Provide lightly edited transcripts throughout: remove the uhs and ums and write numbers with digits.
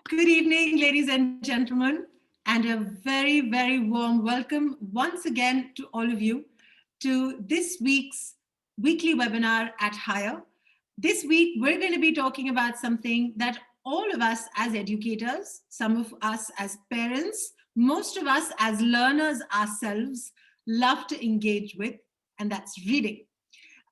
Good evening, ladies and gentlemen, and a very, very warm welcome once again to all of you to this week's weekly webinar at Higher. This week, we're going to be talking about something that all of us as educators, some of us as parents, most of us as learners ourselves love to engage with, and that's reading.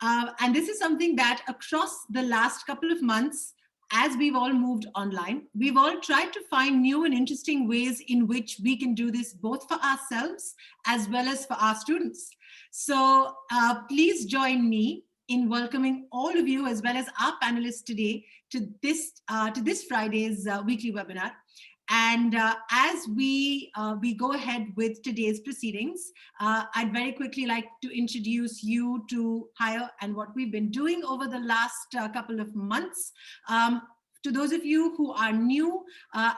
And this is something that across the last couple of months, as we've all moved online, we've all tried to find new and interesting ways in which we can do this both for ourselves as well as for our students. So please join me in welcoming all of you as well as our panelists today to this Friday's weekly webinar. And as we go ahead with today's proceedings, I'd very quickly like to introduce you to Higher and what we've been doing over the last couple of months. To those of you who are new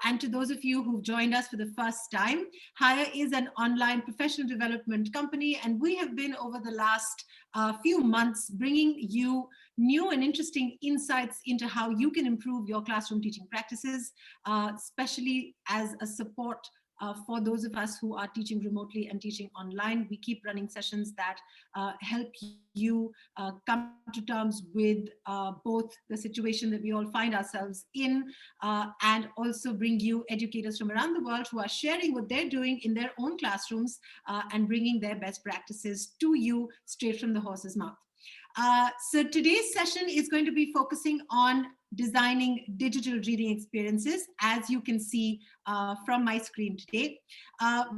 and to those of you who've joined us for the first time, Higher is an online professional development company, and we have been over the last few months bringing you new and interesting insights into how you can improve your classroom teaching practices, especially as a support for those of us who are teaching remotely and teaching online. We keep running sessions that help you come to terms with both the situation that we all find ourselves in and also bring you educators from around the world who are sharing what they're doing in their own classrooms and bringing their best practices to you straight from the horse's mouth. So today's session is going to be focusing on designing digital reading experiences, as you can see from my screen today.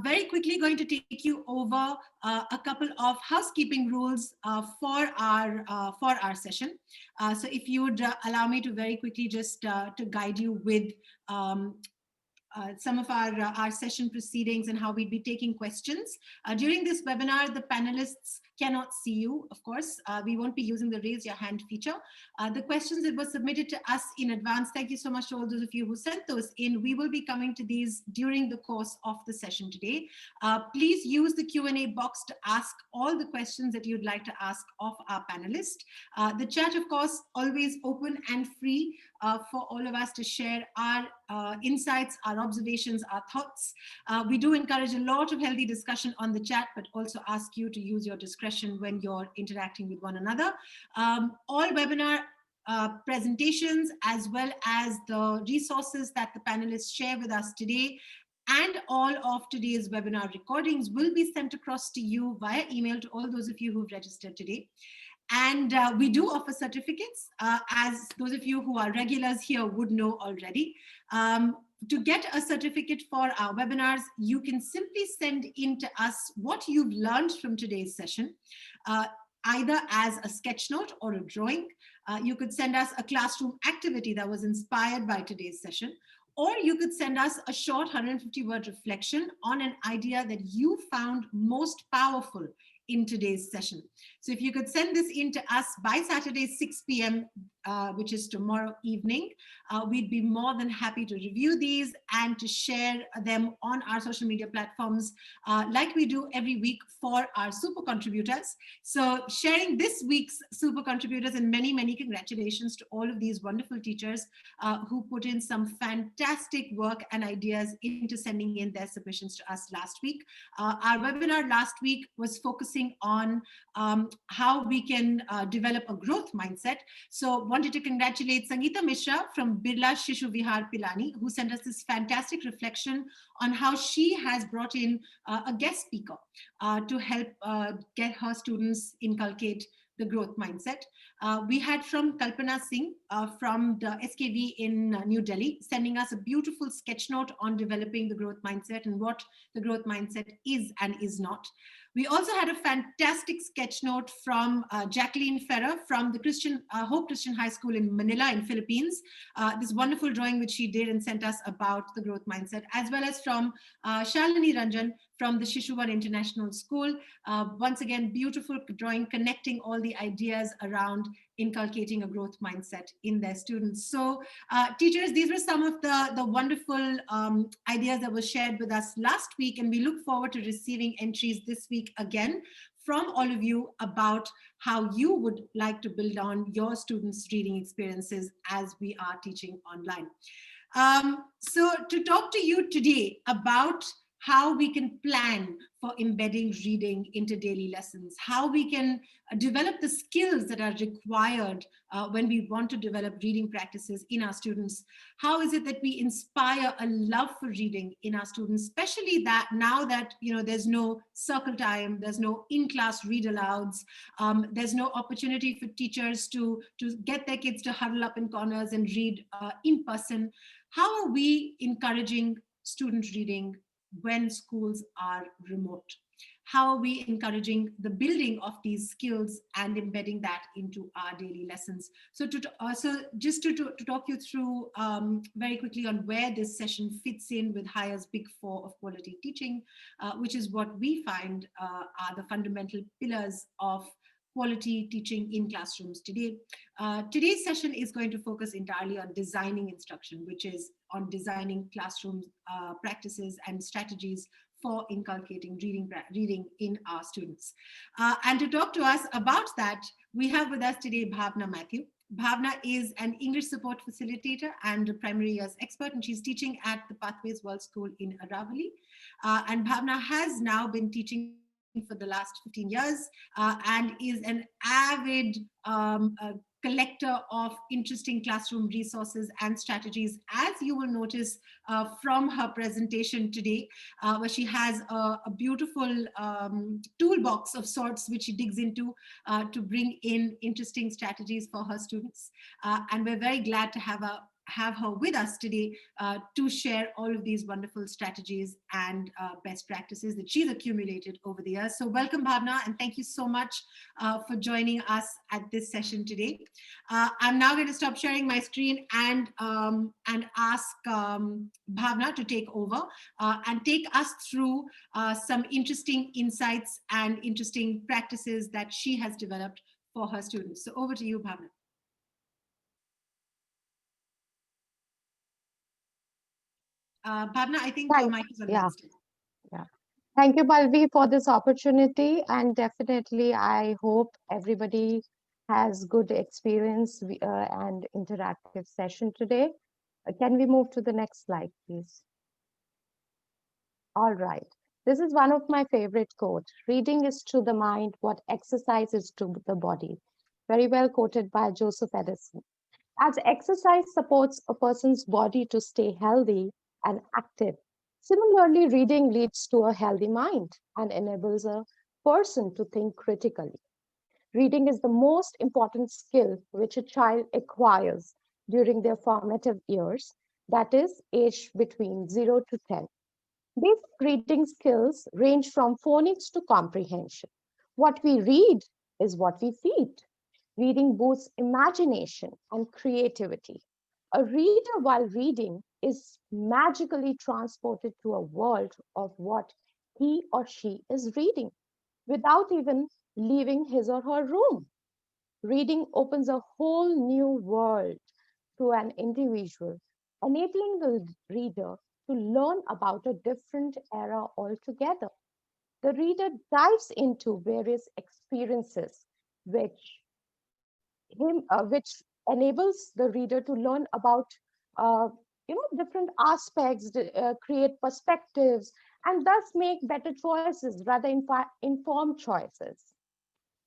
Very quickly going to take you over a couple of housekeeping rules for our session. So if you would allow me to very quickly just to guide you with some of our session proceedings and how we'd be taking questions. During this webinar, the panelists cannot see you, of course. We won't be using the raise your hand feature. The questions that were submitted to us in advance, thank you so much to all those of you who sent those in. We will be coming to these during the course of the session today. Please use the Q&A box to ask all the questions that you'd like to ask of our panelists. The chat, of course, always open and free for all of us to share our insights, our observations, our thoughts. We do encourage a lot of healthy discussion on the chat, but also ask you to use your discretion when you're interacting with one another. All webinar presentations, as well as the resources that the panelists share with us today, and all of today's webinar recordings will be sent across to you via email to all those of you who've registered today. And we do offer certificates, as those of you who are regulars here would know already. To get a certificate for our webinars, you can simply send in to us what you've learned from today's session, either as a sketch note or a drawing. You could send us a classroom activity that was inspired by today's session, or you could send us a short 150-word reflection on an idea that you found most powerful in today's session. So if you could send this in to us by Saturday, 6 p.m., which is tomorrow evening, we'd be more than happy to review these and to share them on our social media platforms like we do every week for our super contributors. So sharing this week's super contributors, and many, many congratulations to all of these wonderful teachers who put in some fantastic work and ideas into sending in their submissions to us last week. Our webinar last week was focusing on how we can develop a growth mindset. So wanted to congratulate Sangeeta Mishra from Birla Shishu Vihar Pilani, who sent us this fantastic reflection on how she has brought in a guest speaker to help get her students inculcate the growth mindset. We had from Kalpana Singh from the SKV in New Delhi, sending us a beautiful sketch note on developing the growth mindset and what the growth mindset is and is not. We also had a fantastic sketch note from Jacqueline Ferrer from the Hope Christian High School in Manila in Philippines. This wonderful drawing which she did and sent us about the growth mindset, as well as from Shalini Ranjan from the Shishuvan International School. Once again, beautiful drawing connecting all the ideas around inculcating a growth mindset in their students. So teachers, these were some of the wonderful ideas that were shared with us last week, and we look forward to receiving entries this week again from all of you about how you would like to build on your students' reading experiences as we are teaching online. So to talk to you today about how we can plan for embedding reading into daily lessons, how we can develop the skills that are required when we want to develop reading practices in our students. How is it that we inspire a love for reading in our students, especially that now that there's no circle time, there's no in-class read alouds, there's no opportunity for teachers to get their kids to huddle up in corners and read in person. How are we encouraging student reading when schools are remote? How are we encouraging the building of these skills and embedding that into our daily lessons? So to talk you through very quickly on where this session fits in with Hire's Big Four of quality teaching, which is what we find are the fundamental pillars of quality teaching in classrooms today. Today's session is going to focus entirely on designing instruction, which is on designing classroom practices and strategies for inculcating reading in our students. And to talk to us about that, we have with us today Bhavna Mathew. Bhavna is an English support facilitator and a primary years expert, and she's teaching at the Pathways World School in Aravali. And Bhavna has now been teaching for the last 15 years and is an avid collector of interesting classroom resources and strategies, as you will notice from her presentation today, where she has a beautiful toolbox of sorts which she digs into to bring in interesting strategies for her students. And we're very glad to have her with us today to share all of these wonderful strategies and best practices that she's accumulated over the years. So welcome, Bhavna, and thank you so much for joining us at this session today. I'm now going to stop sharing my screen and ask Bhavna to take over and take us through some interesting insights and interesting practices that she has developed for her students. So over to you, Bhavna. Bhavna, I think your mic is on mute. Yeah. Thank you, Balvi, for this opportunity. And definitely, I hope everybody has good experience and interactive session today. Can we move to the next slide, please? All right. This is one of my favorite quotes. Reading is to the mind what exercise is to the body. Very well quoted by Joseph Edison. As exercise supports a person's body to stay healthy and active, similarly, reading leads to a healthy mind and enables a person to think critically. Reading is the most important skill which a child acquires during their formative years, that is, aged between 0 to 10. Basic reading skills range from phonics to comprehension. What we read is what we feed. Reading boosts imagination and creativity. A reader, while reading, is magically transported to a world of what he or she is reading without even leaving his or her room. Reading opens a whole new world to an individual, enabling the reader to learn about a different era altogether. The reader dives into various experiences which which enables the reader to learn about uh, different aspects, create perspectives, and thus make better choices, rather informed choices.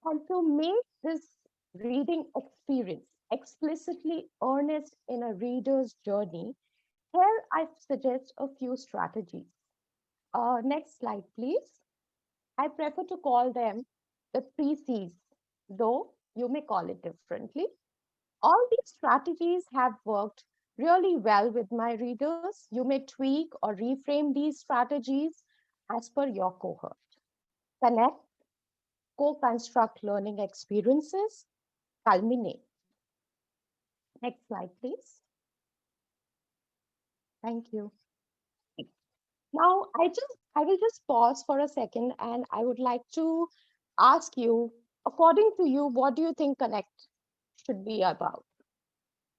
And to make this reading experience explicitly earnest in a reader's journey, here I suggest a few strategies. Next slide, please. I prefer to call them the three C's, though you may call it differently. All these strategies have worked really well with my readers. You may tweak or reframe these strategies as per your cohort. Connect, co-construct learning experiences, culminate. Next slide, please. Thank you. Now, I will just pause for a second and I would like to ask you, according to you, what do you think Connect should be about?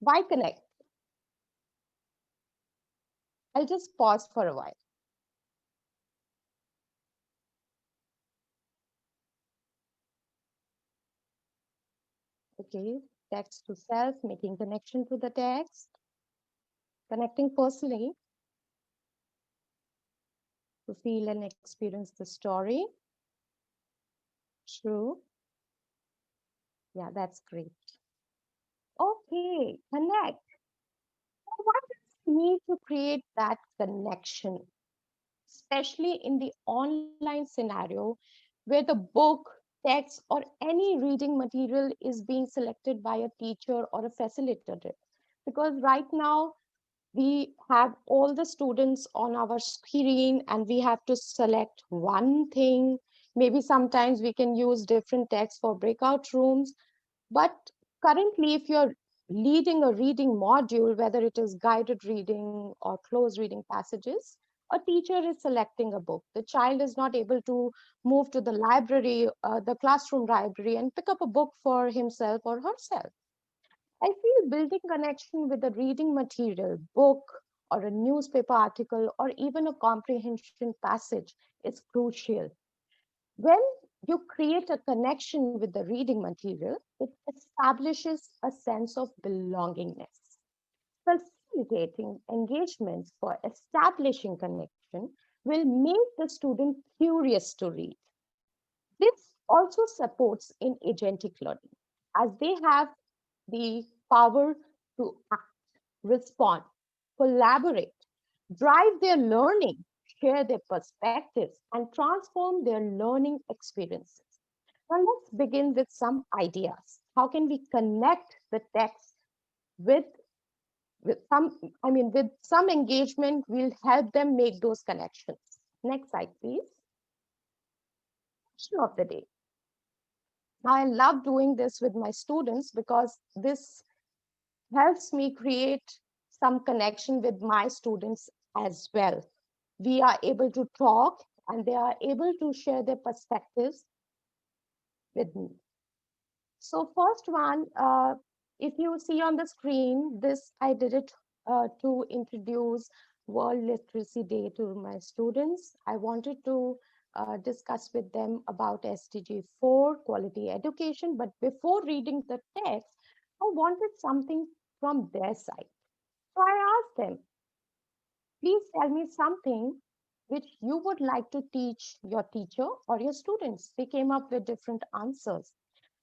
Why Connect? I'll just pause for a while. Okay, text to self, making connection to the text. connecting personally to feel and experience the story. True. Yeah, that's great. Okay, connect. What does it mean to create that connection, especially in the online scenario where the book, text, or any reading material is being selected by a teacher or a facilitator? Because right now, we have all the students on our screen and we have to select one thing. Maybe sometimes we can use different text for breakout rooms, but currently if you're leading a reading module, whether it is guided reading or close reading passages, a teacher is selecting a book. The child is not able to move to the library, the classroom library, and pick up a book for himself or herself. I feel building connection with a reading material, book, or a newspaper article, or even a comprehension passage is crucial. When you create a connection with the reading material, it establishes a sense of belongingness. Facilitating engagements for establishing connection will make the student curious to read. This also supports in agentic learning, as they have the power to act, respond, collaborate, drive their learning, share their perspectives, and transform their learning experiences. Now, let's begin with some ideas. How can we connect the text with, with some engagement will help them make those connections. Next slide, please. Question of the day. Now, I love doing this with my students because this helps me create some connection with my students as well. We are able to talk and they are able to share their perspectives with me. So first one, if you see on the screen, this I did it to introduce World Literacy Day to my students. I wanted to discuss with them about SDG 4, quality education, but before reading the text, I wanted something from their side. So I asked them, please tell me something which you would like to teach your teacher or your students. They came up with different answers.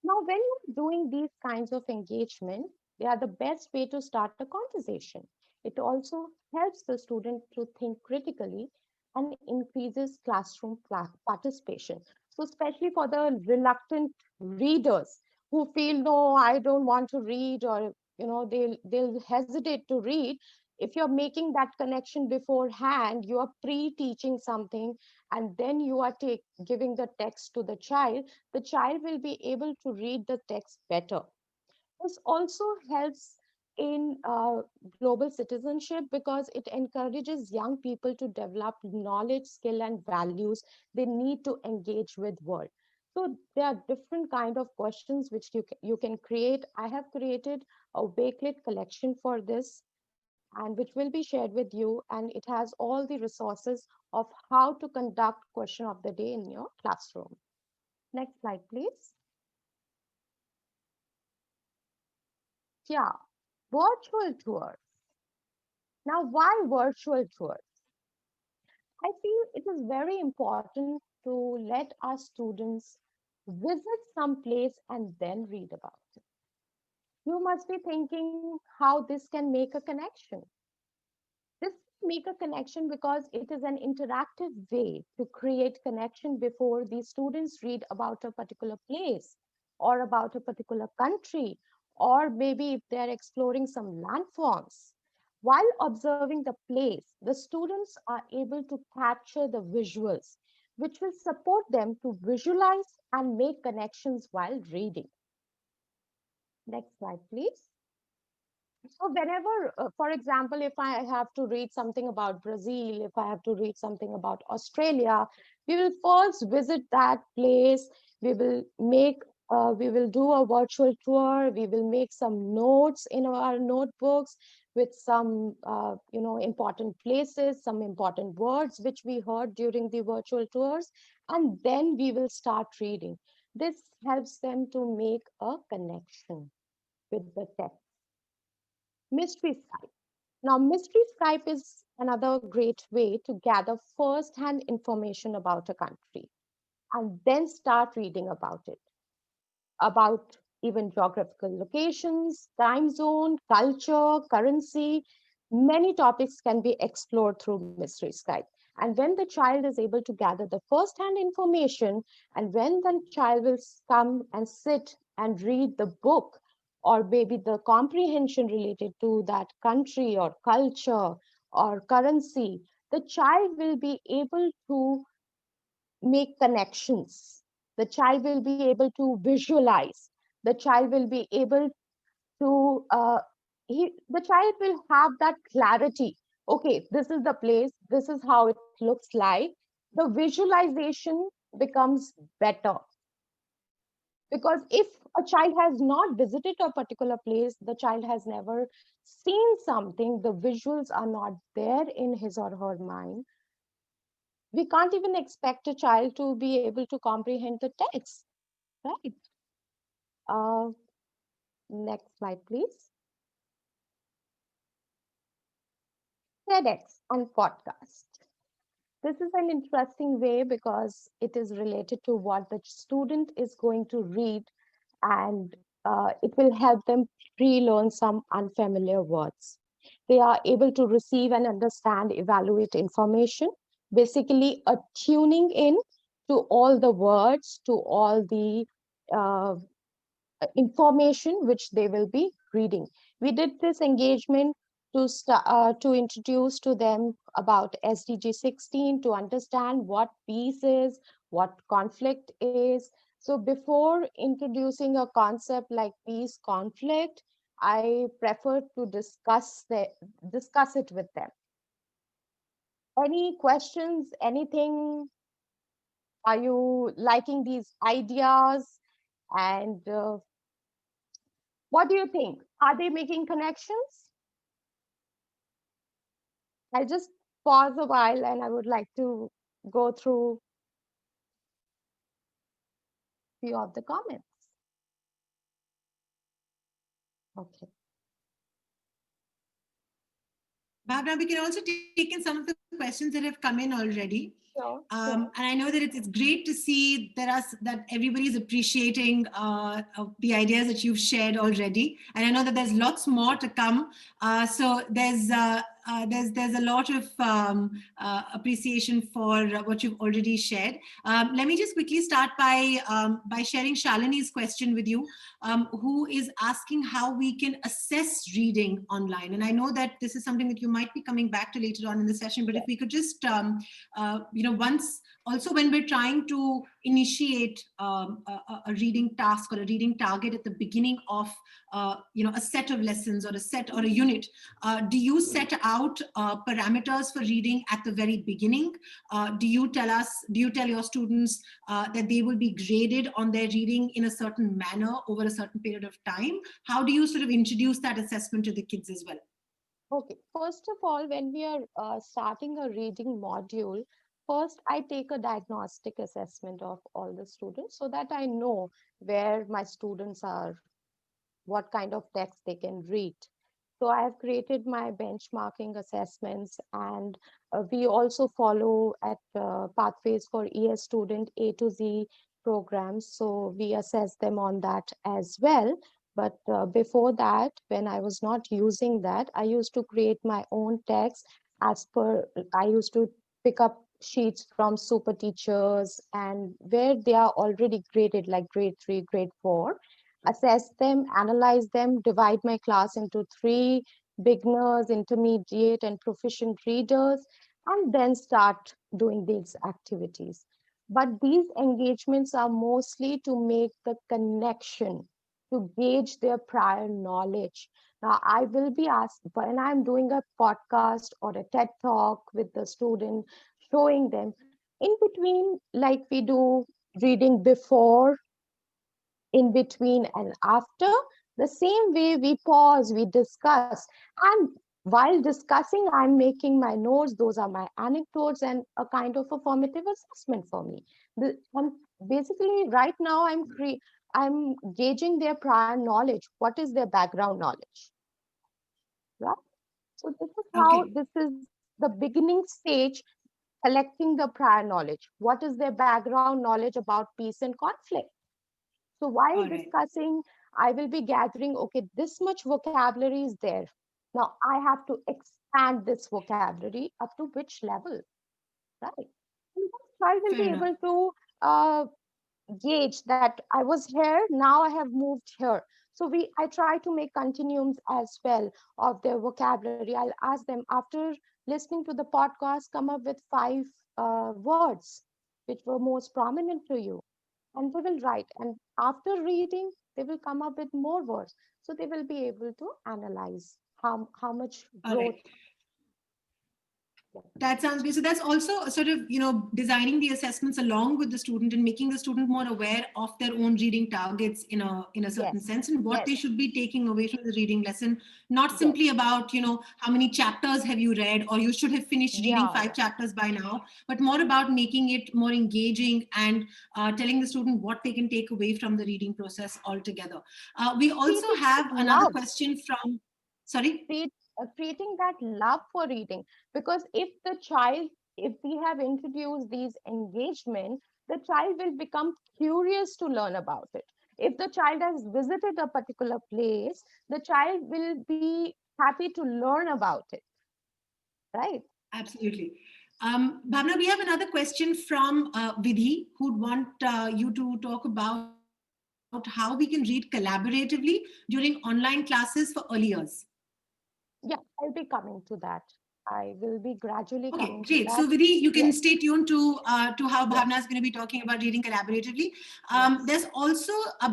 Now, when you're doing these kinds of engagement, they are the best way to start a conversation. It also helps the student to think critically and increases classroom participation. So, especially for the reluctant readers who feel, no, I don't want to read, or they'll hesitate to read. If you're making that connection beforehand, you are pre-teaching something, and then you are giving the text to the child will be able to read the text better. This also helps in global citizenship because it encourages young people to develop knowledge, skill, and values they need to engage with world. So there are different kind of questions which you can create. I have created a Wakelet collection for this, and which will be shared with you, and it has all the resources of how to conduct question of the day in your classroom. Next slide, please. Yeah, virtual tours. Now, why virtual tours? I feel it is very important to let our students visit some place and then read about it. You must be thinking how this can make a connection. This make a connection because it is an interactive way to create connection before the students read about a particular place or about a particular country, or maybe if they're exploring some landforms. While observing the place, the students are able to capture the visuals, which will support them to visualize and make connections while reading. Next slide, please. So whenever, for example, if I have to read something about Brazil, if I have to read something about Australia, we will first visit that place. We will we will do a virtual tour. We will make some notes in our notebooks with some, important places, some important words which we heard during the virtual tours, and then we will start reading. This helps them to make a connection with the text. Mystery side. Now, Mystery Skype is another great way to gather first-hand information about a country and then start reading about even geographical locations, time zone, culture, currency. Many topics can be explored through Mystery Skype. And when the child is able to gather the first-hand information, and when the child will come and sit and read the book, or maybe the comprehension related to that country or culture or currency, the child will be able to make connections. The child will be able to visualize. The child will be able to, the child will have that clarity. Okay, this is the place, this is how it looks like. The visualization becomes better because if a child has not visited a particular place, the child has never seen something, the visuals are not there in his or her mind, we can't even expect a child to be able to comprehend the text, right? Uh, Next slide, please. TEDx and podcast. This is an interesting way because it is related to what the student is going to read, and it will help them relearn some unfamiliar words. They are able to receive and understand, evaluate information, basically a tuning in to all the words, to all the uh, information which they will be reading. We did this engagement to introduce to them about SDG 16, to understand what peace is, what conflict is. So before introducing a concept like peace conflict, I prefer to discuss it with them. Any questions? Anything? Are you liking these ideas? And what do you think? Are they making connections? I'll just pause a while and I would like to go through a few of the comments. Okay. Bhavna, we can also take in some of the questions that have come in already. Sure. And I know that it's great to see that everybody's appreciating the ideas that you've shared already, and I know that there's lots more to come. So there's a lot of appreciation for what you've already shared. Let me just quickly start by sharing Shalini's question with you, who is asking how we can assess reading online. And I know that this is something that you might be coming back to later on in the session, but if we could just once also when we're trying to initiate a reading task or a reading target at the beginning of a set of lessons or a set or a unit, do you set out parameters for reading at the very beginning? Do you tell your students that they will be graded on their reading in a certain manner over a certain period of time? How do you sort of introduce that assessment to the kids as well? Okay. First of all, when we are starting a reading module, first I take a diagnostic assessment of all the students so that I know where my students are, what kind of text they can read. So I have created my benchmarking assessments, and we also follow at Pathways for ES Student A to Z programs. So we assess them on that as well. But before that, when I was not using that, I used to create my own text I used to pick up sheets from super teachers and where they are already graded, like grade 3, grade 4, assess them, analyze them, divide my class into three: beginners, intermediate, and proficient readers, and then start doing these activities. But these engagements are mostly to make the connection, to gauge their prior knowledge. Now, I will be asked when I'm doing a podcast or a TED talk with the student, showing them in between, like we do reading before, in between, and after. The same way we pause, we discuss, and while discussing, I'm making my notes. Those are my anecdotes and a kind of a formative assessment for me. And basically, right now, I'm gauging their prior knowledge. What is their background knowledge, right? So this is how, Okay. this is the beginning stage, collecting the prior knowledge. What is their background knowledge about peace and conflict? So while All right. discussing, I will be gathering, okay, this much vocabulary is there. Now I have to expand this vocabulary up to which level, right? And the child will Fair be enough. able to gauge that I was here, now I have moved here. So I try to make continuums as well of their vocabulary. I'll ask them, after listening to the podcast, come up with five words which were most prominent to you, and they will write. And after reading, they will come up with more words. So they will be able to analyze how much All right. growth. That sounds great. So that's also sort of, designing the assessments along with the student and making the student more aware of their own reading targets in a certain Yes, sense, and what yes, they should be taking away from the reading lesson. Not yes. simply about, how many chapters have you read, or you should have finished reading Yeah, five yeah. chapters by now, but more about making it more engaging and telling the student what they can take away from the reading process altogether. We also Creating have that another love, question from, sorry? creating that love for reading. Because if the child, if we have introduced these engagement, the child will become curious to learn about it. If the child has visited a particular place, the child will be happy to learn about it, right? Absolutely. Bhavna, we have another question from Vidhi, who'd want you to talk about how we can read collaboratively during online classes for early years. Yeah, I'll be coming to that. I will be gradually Okay, coming to great. that. So, Vidhi, you can Yes, stay tuned to how yes, Bhavna is going to be talking about reading collaboratively. yes. There's also a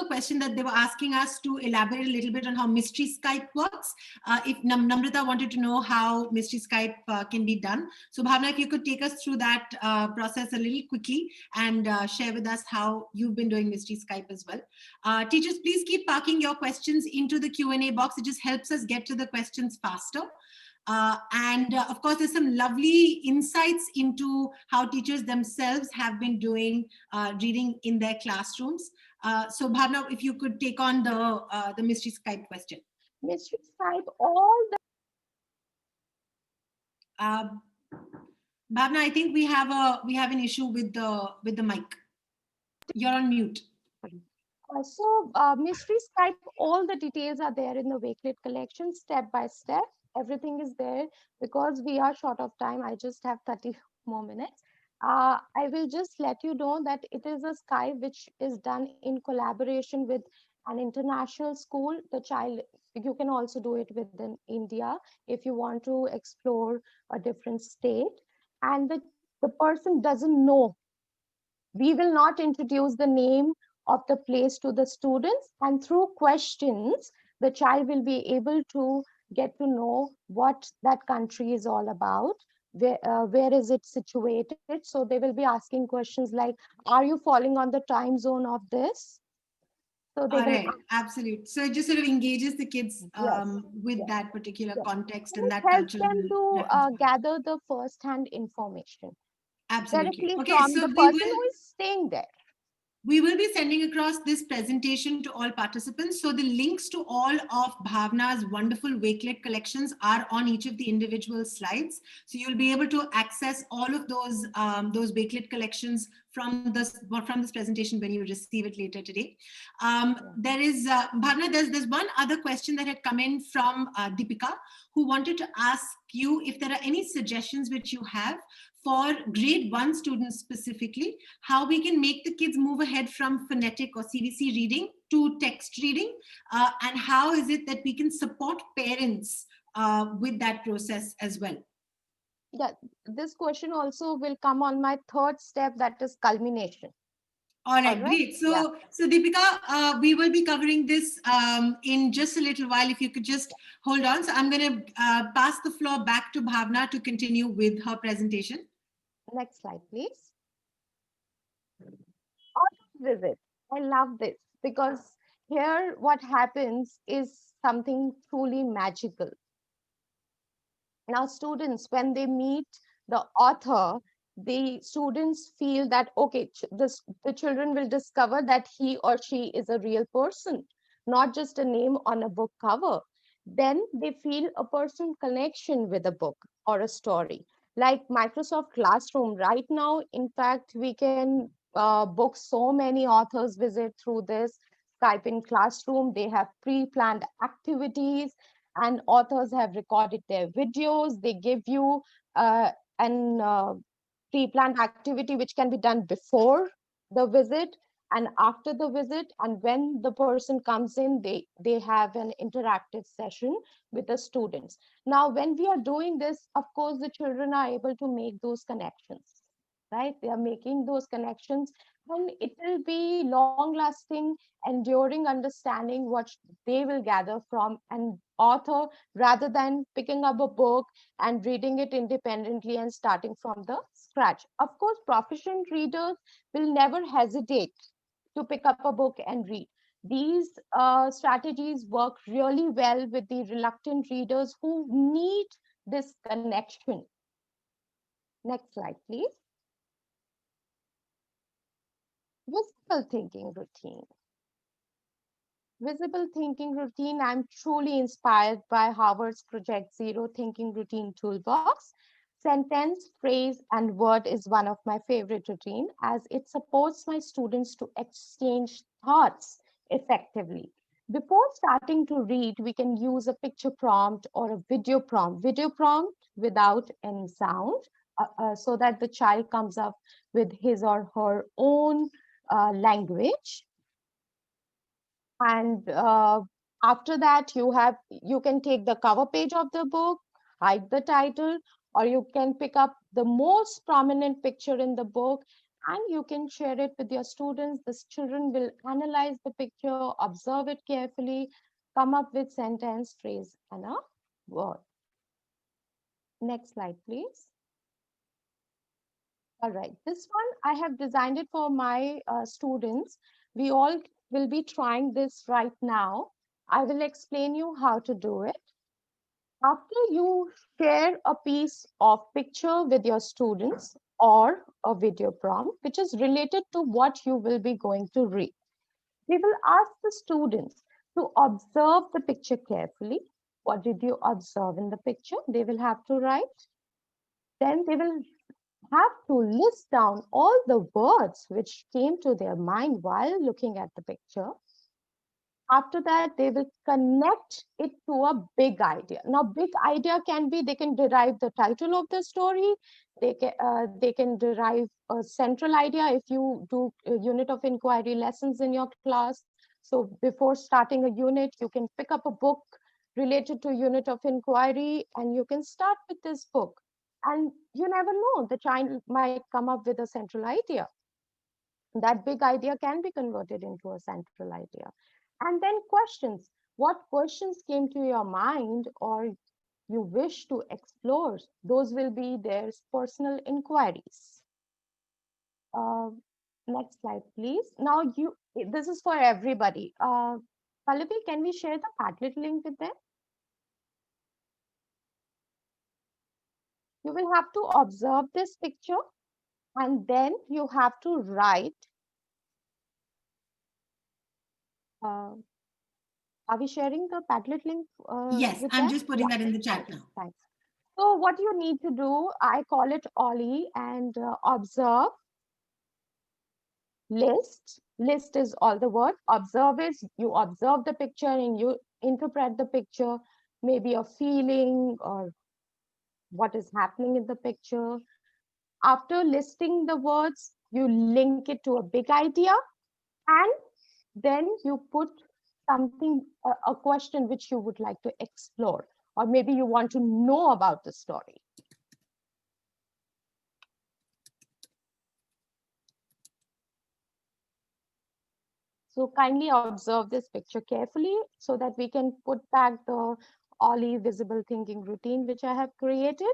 question that they were asking us to elaborate a little bit on how Mystery Skype works. If Namrata wanted to know how Mystery Skype can be done. So, Bhavna, if you could take us through that process a little quickly and share with us how you've been doing Mystery Skype as well. Teachers, please keep parking your questions into the Q&A box. It just helps us get to the questions faster. And of course, there's some lovely insights into how teachers themselves have been doing reading in their classrooms. So, Bhavna, if you could take on the Mystery Skype question. Mystery Skype, all Uh, Bhavna, I think we have an issue with the mic. You're on mute. Mystery Skype, all the details are there in the Wakelet collection, step by step. Everything is there. Because we are short of time, I just have 30 more minutes. I will just let you know that it is a Skype which is done in collaboration with an international school. The child, you can also do it within India if you want to explore a different state. And the person doesn't know, we will not introduce the name of the place to the students, and through questions the child will be able to get to know what that country is all about, where is it situated. So they will be asking questions like, are you falling on the time zone of this? So they All will right, absolutely. So it just sort of engages the kids yes, with yes, that particular yes. context And and it that helps them cultural to reference point. gather the first hand information Absolutely. directly Okay, from so the person who is staying there. we will be sending across this presentation to all participants. So the links to all of Bhavna's wonderful Wakelet collections are on each of the individual slides. So you'll be able to access all of those Wakelet collections from this presentation when you receive it later today. There is Bhavna. There's one other question that had come in from Deepika, who wanted to ask you if there are any suggestions which you have for grade 1 students specifically, how we can make the kids move ahead from phonetic or CVC reading to text reading, and how is it that we can support parents with that process as well. Yeah, this question also will come on my third step, that is culmination. All All right, right. great. Yeah. So Deepika, we will be covering this in just a little while. If you could just hold on. So I'm going to pass the floor back to Bhavna to continue with her presentation. Next slide, please. Auto visit. I love this because here what happens is something truly magical. Now, students, when they meet the author, the students feel that, okay, the children will discover that he or she is a real person, not just a name on a book cover. then they feel a personal connection with a book or a story. Like Microsoft Classroom, right now, in fact, we can book so many authors visit through this Skype in Classroom. They have pre-planned activities, and authors have recorded their videos. They give you an pre-planned activity which can be done before the visit and after the visit, and when the person comes in, they have an interactive session with the students. Now when we are doing this, of course the children are able to make those connections, right? They are making those connections, and it will be long lasting, enduring understanding what they will gather from an author, rather than picking up a book and reading it independently and starting from the scratch. Of course, proficient readers will never hesitate to pick up a book and read. These strategies work really well with the reluctant readers who need this connection. Next slide, please. Visible thinking routine. Visible thinking routine. I'm truly inspired by Harvard's Project Zero Thinking Routine Toolbox. Sentence, phrase, and word is one of my favorite routine as it supports my students to exchange thoughts effectively. Before starting to read, we can use a picture prompt or a video prompt. Video prompt without any sound, so that the child comes up with his or her own language. And after that, you can take the cover page of the book, hide the title, or you can pick up the most prominent picture in the book and you can share it with your students. The children will analyze the picture, observe it carefully, come up with sentence, phrase, and a word. Next slide, please. All right, this one I have designed it for my students. We all will be trying this right now. I will explain you how to do it. After you share a piece of picture with your students or a video prompt, which is related to what you will be going to read, we will ask the students to observe the picture carefully. What did you observe in the picture? They will have to write. Then they will have to list down all the words which came to their mind while looking at the picture. After that, they will connect it to a big idea. Now, big idea can be, they can derive the title of the story. They can derive a central idea if you do a unit of inquiry lessons in your class. So before starting a unit, you can pick up a book related to unit of inquiry and you can start with this book. And you never know, the child might come up with a central idea. That big idea can be converted into a central idea. And then questions. What questions came to your mind or you wish to explore? Those will be their personal inquiries. Uh, Next slide, please. Now, this is for everybody. Pallavi, can we share the Padlet link with them? You will have to observe this picture and then you have to write. Uh, Are we sharing the Padlet link Yes, with I'm them? just putting Yeah, that in the chat thanks, now. thanks. So what you need to do, I call it Ollie and observe, list. List is all the word. Observe is you observe the picture and you interpret the picture, maybe a feeling or what is happening in the picture. After listing the words, you link it to a big idea and then you put something, a question which you would like to explore, or maybe you want to know about the story. So kindly observe this picture carefully so that we can put back the Ollie visible thinking routine, which I have created.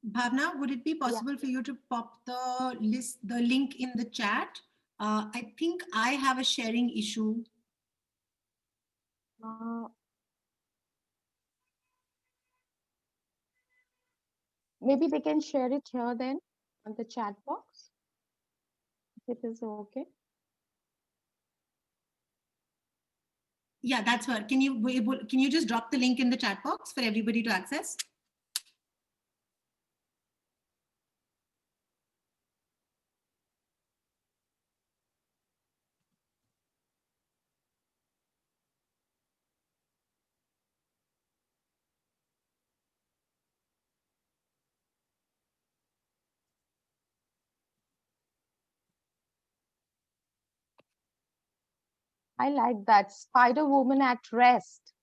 Bhavna, would it be Yeah. possible for you to pop the link in the chat? I think I have a sharing issue. Uh, Maybe they can share it here then. on the chat box. It is okay. Yeah, that's what. Can you just drop the link in the chat box for everybody to access? I like that. Spider Woman at Rest.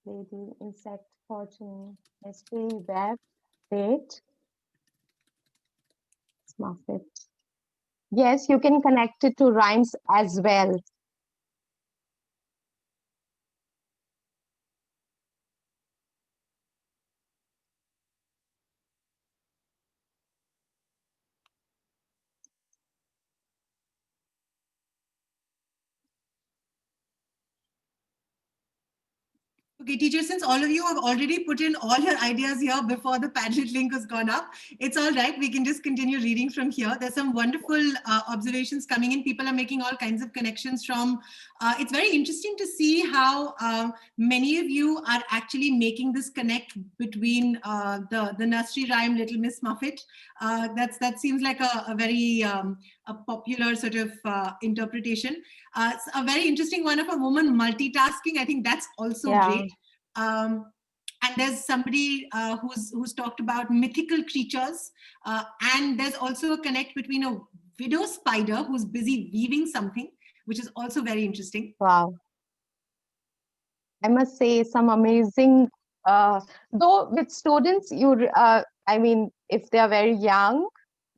Lady Insect Fortune Mystery Web Date Muffet. Yes, you can connect it to rhymes as well. Okay, teachers, since all of you have already put in all your ideas here before the Padlet link has gone up, it's all right. We can just continue reading from here. There's some wonderful observations coming in. People are making all kinds of connections from. It's very interesting to see how many of you are actually making this connect between the nursery rhyme Little Miss Muffet. That seems like a very a popular sort of interpretation. A very interesting one of a woman multitasking. I think that's also great. And there's somebody who's talked about mythical creatures, and there's also a connect between a widow spider who's busy weaving something, which is also very interesting. Wow. I must say some amazing, though with students, I mean, if they are very young,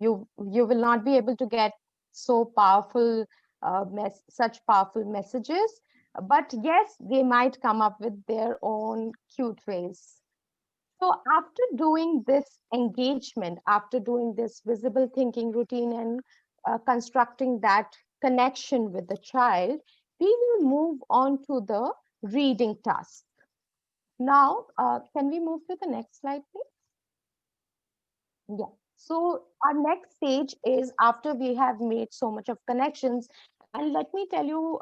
you will not be able to get so powerful, such powerful messages. But yes, they might come up with their own cute ways. So after doing this engagement, after doing this visible thinking routine and constructing that connection with the child, we will move on to the reading task. Now, can we move to the next slide, please? Yeah. So our next stage is after we have made so much of connections, and let me tell you,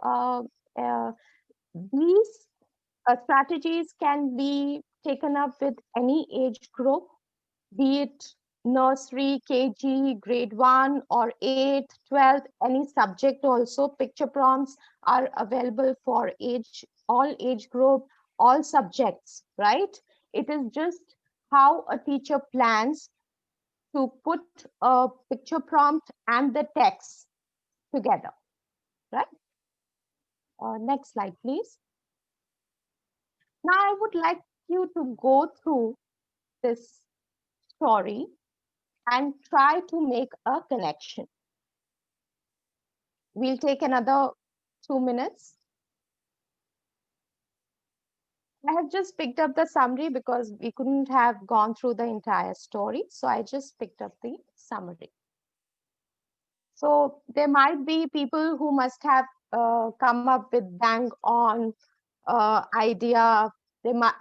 these strategies can be taken up with any age group, be it nursery, KG, grade 1 or 8th, 12th, any subject also. Picture prompts are available for all age group, all subjects, right? It is just how a teacher plans to put a picture prompt and the text together, right? Next slide, please. Now I would like you to go through this story and try to make a connection. We'll take another 2 minutes. I have just picked up the summary because we couldn't have gone through the entire story. So I just picked up the summary. So there might be people who must have come up with bang on idea they might,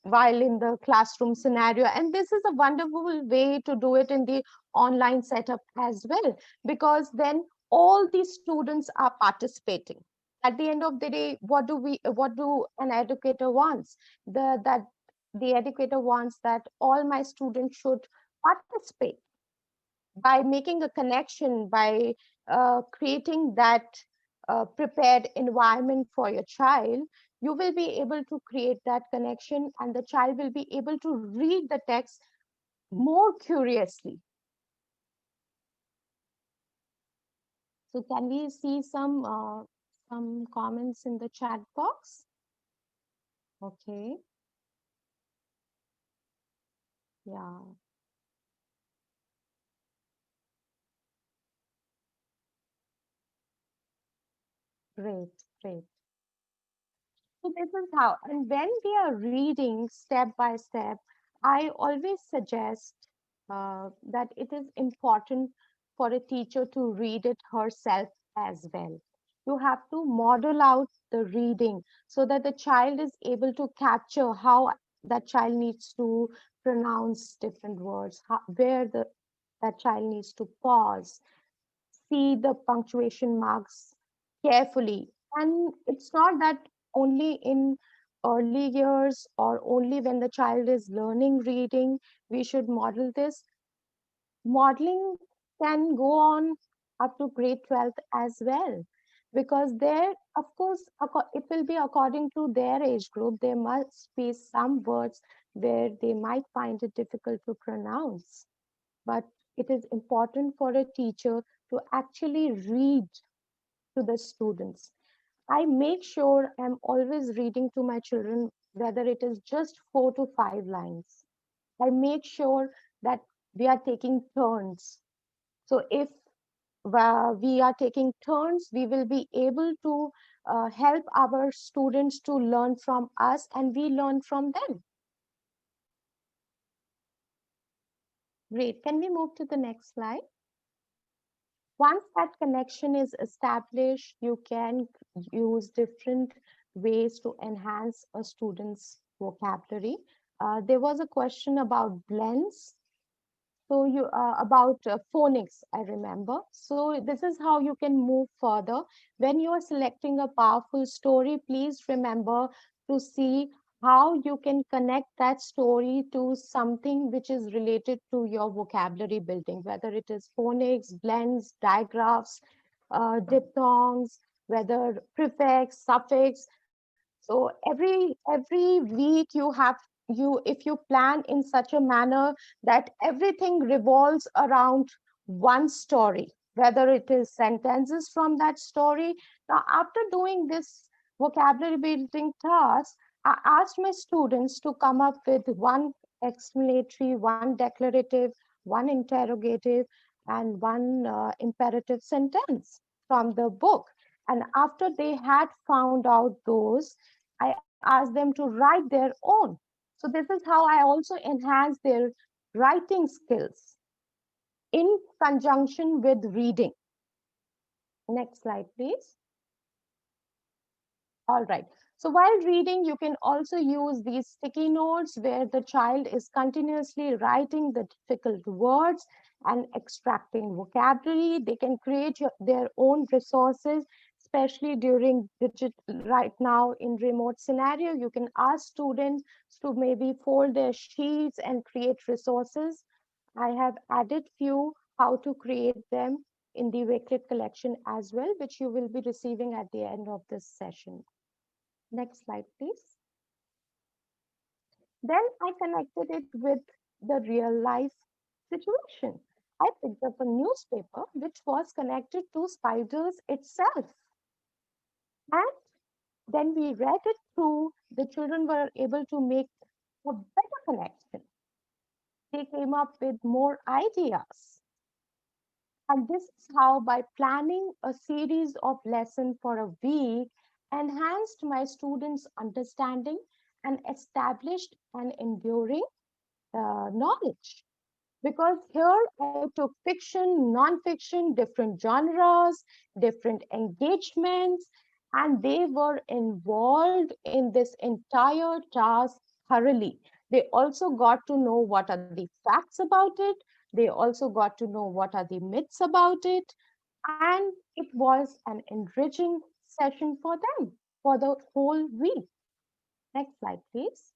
while in the classroom scenario. And this is a wonderful way to do it in the online setup as well, because then all the students are participating. At the end of the day, what do an educator wants? That the educator wants that all my students should participate by making a connection, by creating that prepared environment for your child. You will be able to create that connection, and the child will be able to read the text more curiously. So can we see some comments in the chat box? Okay. Yeah. Great, great. So this is how, and when we are reading step by step, I always suggest that it is important for a teacher to read it herself as well. You have to model out the reading so that the child is able to capture how that child needs to pronounce different words, where that child needs to pause, see the punctuation marks carefully. And it's not that only in early years or only when the child is learning reading, we should model this. Modeling can go on up to grade 12th as well, because there, of course, it will be according to their age group. There must be some words where they might find it difficult to pronounce, but it is important for a teacher to actually read to the students. I make sure I'm always reading to my children, whether it is just 4 to 5 lines. I make sure that we are taking turns. So if we are taking turns, we will be able to help our students to learn from us and we learn from them. Great. Can we move to the next slide? Once that connection is established, you can use different ways to enhance a student's vocabulary. There was a question about blends. So you about phonics, I remember. So this is how you can move further. When you are selecting a powerful story, please remember to see how you can connect that story to something which is related to your vocabulary building, whether it is phonics, blends, digraphs, diphthongs, whether prefix, suffix. So every week you have if you plan in such a manner that everything revolves around one story, whether it is sentences from that story. Now, after doing this vocabulary building task, I asked my students to come up with one explanatory, one declarative, one interrogative, and one imperative sentence from the book. And after they had found out those, I asked them to write their own. So this is how I also enhance their writing skills in conjunction with reading. Next slide, please. All right. So while reading, you can also use these sticky notes where the child is continuously writing the difficult words and extracting vocabulary. They can create their own resources, especially during right now in remote scenario. You can ask students to maybe fold their sheets and create resources. I have added few how to create them in the Wakelet collection as well, which you will be receiving at the end of this session. Next slide, please. Then I connected it with the real life situation. I picked up a newspaper which was connected to spiders itself. And then we read it through. The children were able to make a better connection. They came up with more ideas. And this is how, by planning a series of lessons for a week, enhanced my students' understanding and established an enduring knowledge. Because here I took fiction, non-fiction, different genres, different engagements, and they were involved in this entire task thoroughly. They also got to know what are the facts about it. They also got to know what are the myths about it. And it was an enriching session for them for the whole week. Next slide, please.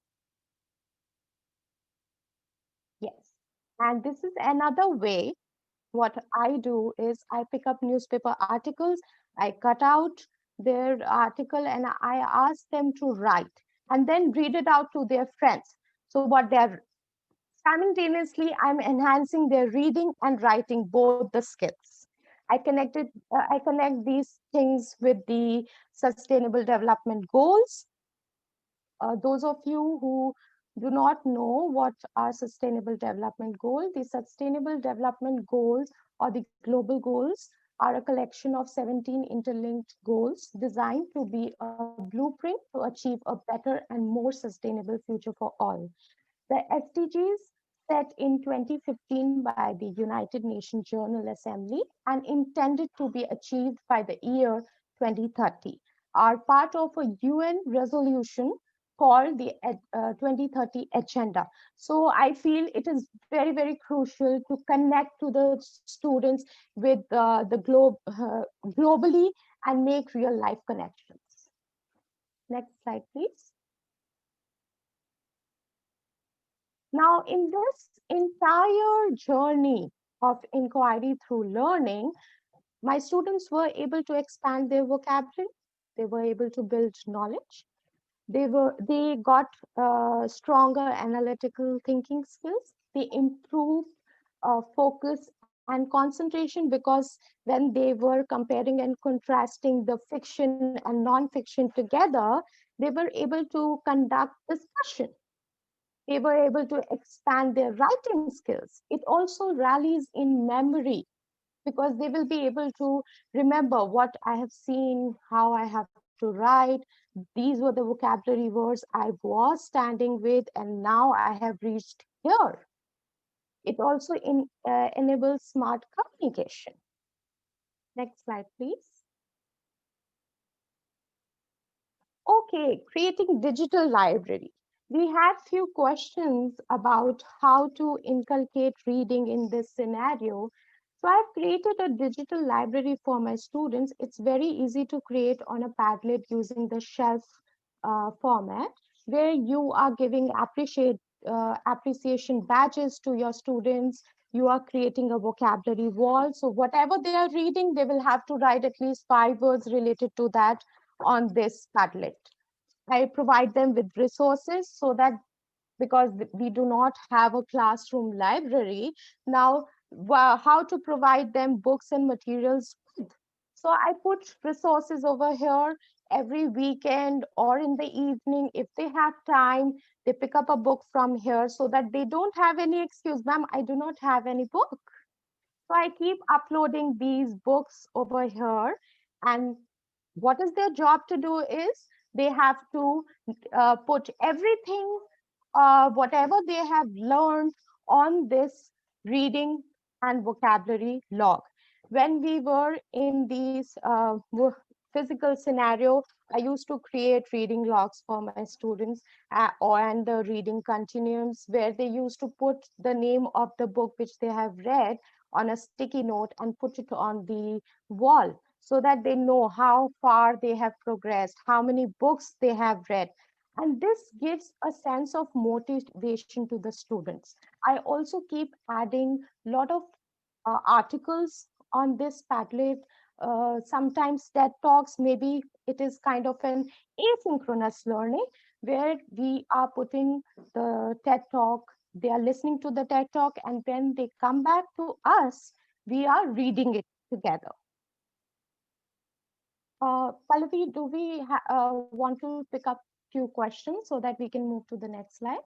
Yes. And this is another way. What I do is I pick up newspaper articles, I cut out their article and I ask them to write and then read it out to their friends. So what they're simultaneously, I'm enhancing their reading and writing, both the skills. I connect these things with the sustainable development goals. Those of you who do not know what are sustainable development goals, the sustainable development goals or the global goals are a collection of 17 interlinked goals designed to be a blueprint to achieve a better and more sustainable future for all. The SDGs set in 2015 by the United Nations General Assembly and intended to be achieved by the year 2030 are part of a UN resolution called the 2030 agenda. So I feel it is very, very crucial to connect to the students with the globally and make real life connections. Next slide, please. Now, in this entire journey of inquiry through learning, my students were able to expand their vocabulary. They were able to build knowledge. They got stronger analytical thinking skills. They improved focus and concentration, because when they were comparing and contrasting the fiction and non-fiction together, they were able to conduct discussion. They were able to expand their writing skills. It also rallies in memory, because they will be able to remember what I have seen, how I have to write. These were the vocabulary words I was standing with, and now I have reached here. It also enables smart communication. Next slide, please. Okay, creating digital library. We had few questions about how to inculcate reading in this scenario. So I've created a digital library for my students. It's very easy to create on a Padlet using the shelf format, where you are giving appreciation badges to your students. You are creating a vocabulary wall. So whatever they are reading, they will have to write at least 5 words related to that on this Padlet. I provide them with resources, so that, because we do not have a classroom library now, how to provide them books and materials with. So I put resources over here. Every weekend or in the evening, if they have time, they pick up a book from here, so that they don't have any excuse, ma'am, I do not have any book. So I keep uploading these books over here. And what is their job to do is, they have to put everything, whatever they have learned, on this reading and vocabulary log. When we were in these physical scenario, I used to create reading logs for my students, and the reading continuums, where they used to put the name of the book which they have read on a sticky note and put it on the wall, so that they know how far they have progressed, how many books they have read. And this gives a sense of motivation to the students. I also keep adding a lot of articles on this Padlet. Sometimes TED Talks, maybe it is kind of an asynchronous learning, where we are putting the TED Talk, they are listening to the TED Talk, and when they come back to us, we are reading it together. Pallavi, do we want to pick up few questions so that we can move to the next slide?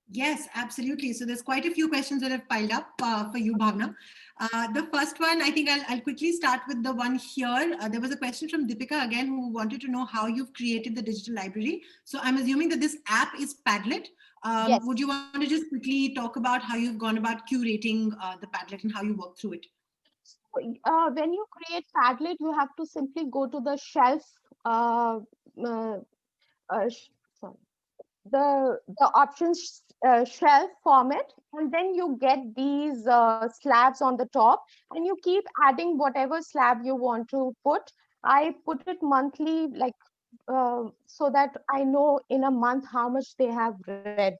Yes, absolutely. So there's quite a few questions that have piled up for you, Bhavna. The first one, I think I'll quickly start with the one here. There was a question from Deepika again, who wanted to know how you've created the digital library. So I'm assuming that this app is Padlet. Yes. Would you want to just quickly talk about how you've gone about curating the Padlet and how you work through it? When you create Padlet, you have to simply go to the shelf, uh, uh, sorry, the options shelf format, and then you get these slabs on the top, and you keep adding whatever slab you want to put. I put it monthly, like so that I know in a month how much they have read,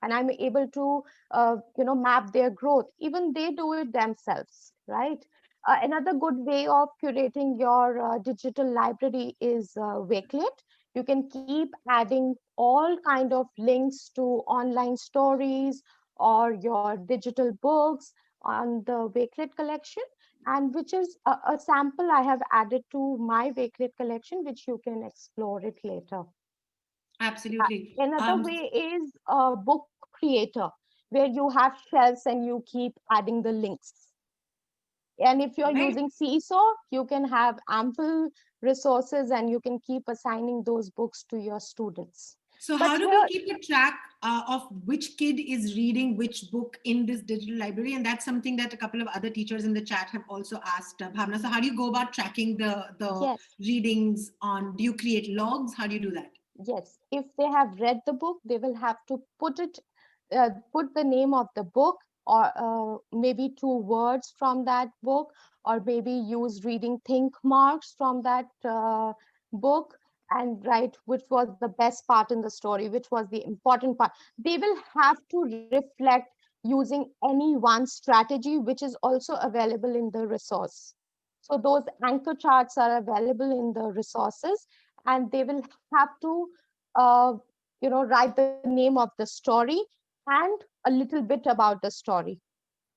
and I'm able to map their growth. Even they do it themselves, right? Another good way of curating your digital library is Wakelet. You can keep adding all kind of links to online stories or your digital books on the Wakelet collection, and which is a sample I have added to my Wakelet collection, which you can explore it later. Absolutely. Another way is a book creator, where you have shelves and you keep adding the links. And if you're Right. using Seesaw, you can have ample resources and you can keep assigning those books to your students. So But how do we here, keep a track of which kid is reading which book in this digital library? And that's something that a couple of other teachers in the chat have also asked, Bhavna. So how do you go about tracking the yes. readings on? Do you create logs? How do you do that? Yes, if they have read the book, they will have to put the name of the book, or maybe two words from that book, or maybe use reading think marks from that book, and write which was the best part in the story, which was the important part. They will have to reflect using any one strategy, which is also available in the resource. So those anchor charts are available in the resources, and they will have to uh, write the name of the story and a little bit about the story.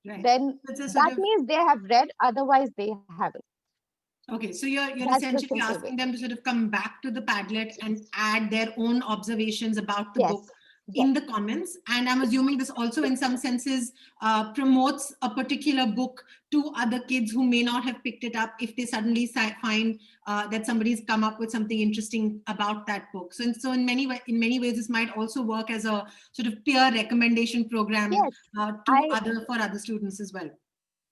Right. Then It's a sort that of means they have read, otherwise they haven't. Okay, so you're That's the essentially simple way. asking them to sort of come back to the Padlet and add their own observations about the book Yes, yes, in the comments. And I'm assuming this also, in yes, some senses, promotes a particular book to other kids who may not have picked it up if they suddenly find that somebody's come up with something interesting about that book. So in many ways, this might also work as a sort of peer recommendation program yes. to I for other students as well.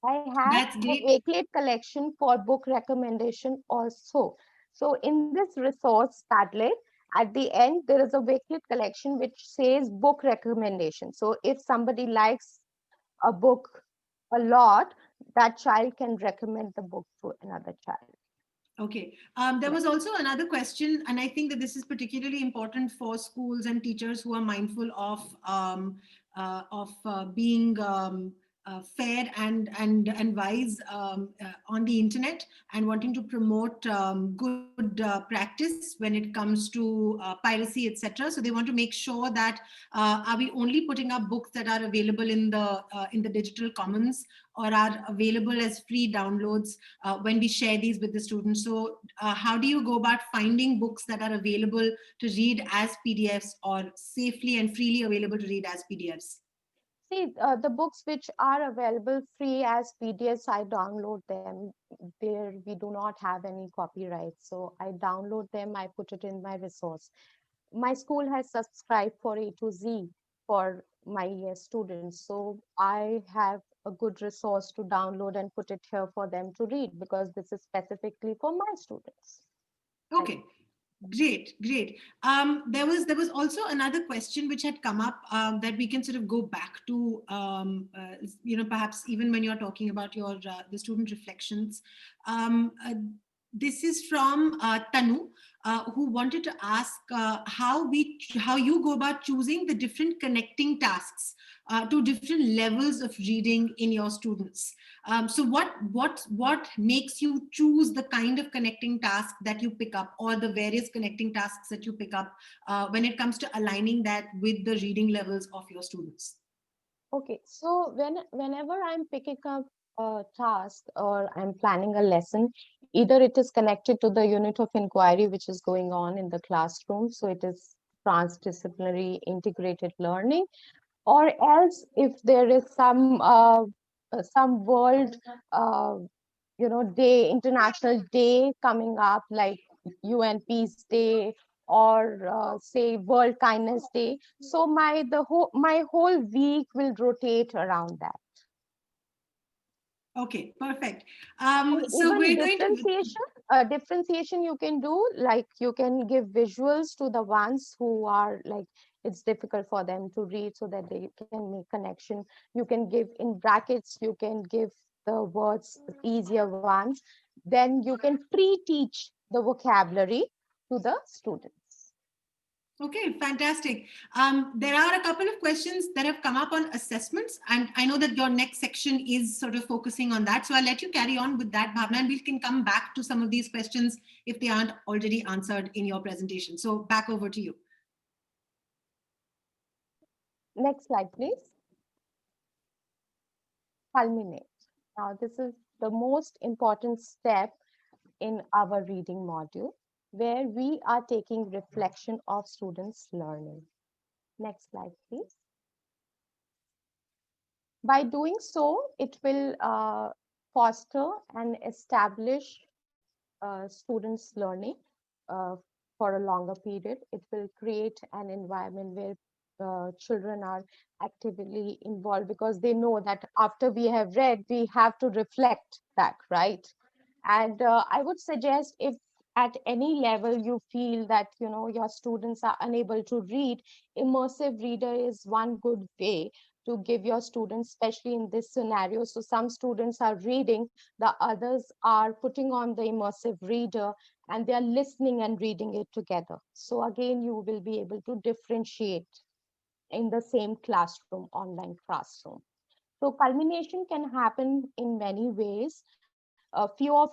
I have That's a great. Wakelet collection for book recommendation also. So in this resource Padlet, at the end there is a Wakelet collection which says book recommendation. So if somebody likes a book a lot, that child can recommend the book to another child. Okay. There Yeah. was also another question, and I think that this is particularly important for schools and teachers who are mindful of being fair and wise on the internet, and wanting to promote good practice when it comes to piracy, etc. So they want to make sure that are we only putting up books that are available in the digital commons, or are available as free downloads when we share these with the students. So how do you go about finding books that are available to read as PDFs, or safely and freely available to read as PDFs? See, the books which are available free as PDFs, I download them. There, we do not have any copyright. So I download them, I put it in my resource. My school has subscribed for A to Z for my students. So I have a good resource to download and put it here for them to read, because this is specifically for my students. Right. Okay. Great, great. There was also another question which had come up that we can sort of go back to. Perhaps even when you're talking about your the student reflections. Um, uh, this is from Tanu, who wanted to ask how you go about choosing the different connecting tasks to different levels of reading in your students. So what makes you choose the kind of connecting task that you pick up, or the various connecting tasks that you pick up when it comes to aligning that with the reading levels of your students? Okay, so whenever I'm picking up a task or I'm planning a lesson, either it is connected to the unit of inquiry which is going on in the classroom, so it is transdisciplinary integrated learning, or else if there is some world day, international day coming up, like UN Peace Day, or say World Kindness Day. So my whole week will rotate around that. Okay, perfect. And So even we're going to. differentiation you can do, like you can give visuals to the ones who are like it's difficult for them to read, so that they can make connection. You can give in brackets, you can give the words easier ones, then you can pre-teach the vocabulary to the students. Okay, fantastic. There are a couple of questions that have come up on assessments, and I know that your next section is sort of focusing on that. So I'll let you carry on with that, Bhavna, and we can come back to some of these questions if they aren't already answered in your presentation. So back over to you. Next slide, please. Culminate. Now this is the most important step in our reading module, where we are taking reflection of students' learning. Next slide, please. By doing so, it will foster and establish students' learning uh, for a longer period. It will create an environment where children are actively involved, because they know that after we have read, we have to reflect back, right? And I would suggest, if at any level you feel that your students are unable to read, immersive reader is one good way to give your students, especially in this scenario. So some students are reading, the others are putting on the immersive reader, and they are listening and reading it together. So again, you will be able to differentiate in the same classroom, online classroom. So culmination can happen in many ways. A few of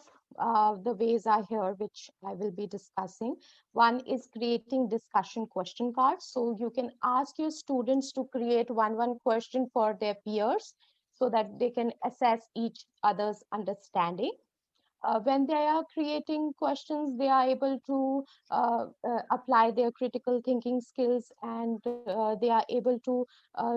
the ways are here, which I will be discussing. One is creating discussion question cards. So you can ask your students to create one question for their peers so that they can assess each other's understanding. When they are creating questions, they are able to apply their critical thinking skills, and they are able to